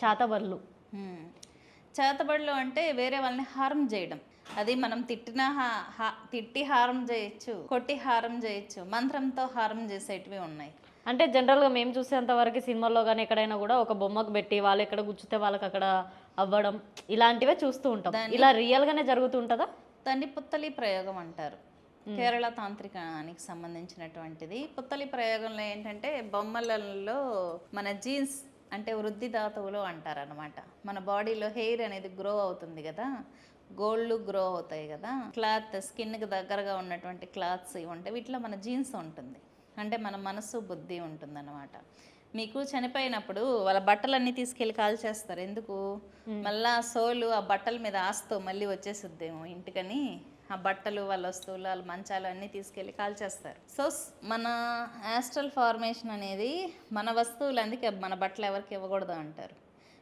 చాతబడులు. చేతబడులు అంటే వేరే వాళ్ళని హార్మ్ చేయడం. అది మనం తిట్టి హారం చేయొచ్చు, కొట్టి హారం చేయొచ్చు, మంత్రంతో హారం చేసేటివి ఉన్నాయి. అంటే జనరల్గా మేము చూసేంతవరకు సినిమాల్లో కానీ ఎక్కడైనా కూడా ఒక బొమ్మకు పెట్టి వాళ్ళు ఎక్కడ గుచ్చితే వాళ్ళకి అక్కడ అవ్వడం ఇలాంటివే చూస్తూ ఉంటాం. ఇలా రియల్గానే జరుగుతుంటుందా? దాన్ని పుత్తలి ప్రయోగం అంటారు. కేరళ తాంత్రికానికి సంబంధించినటువంటిది. పుత్తలి ప్రయోగంలో ఏంటంటే బొమ్మలలో మన జీన్స్ అంటే వృద్ధిదాతువులు అంటారనమాట. మన బాడీలో హెయిర్ అనేది గ్రో అవుతుంది కదా, గోళ్ళు గ్రో అవుతాయి కదా, క్లాత్ స్కిన్కి దగ్గరగా ఉన్నటువంటి క్లాత్స్ ఇవి ఉంటాయి. వీటిలో మన జీన్స్ ఉంటుంది, అంటే మన మనసు బుద్ధి ఉంటుందన్నమాట. మీకు చనిపోయినప్పుడు వాళ్ళ బట్టలన్నీ తీసుకెళ్ళి కాల్చేస్తారు. ఎందుకు? మళ్ళా సోలు ఆ బట్టల మీద ఆస్తో మళ్ళీ వచ్చేసిద్దేమో ఇంటికని ఆ బట్టలు, వాళ్ళ వస్తువులు, వాళ్ళ మంచాలు అన్నీ తీసుకెళ్ళి కాల్చేస్తారు. సో మన యాస్ట్రల్ ఫార్మేషన్ అనేది మన వస్తువులు, అందుకే మన బట్టలు ఎవరికి ఇవ్వకూడదు అంటారు.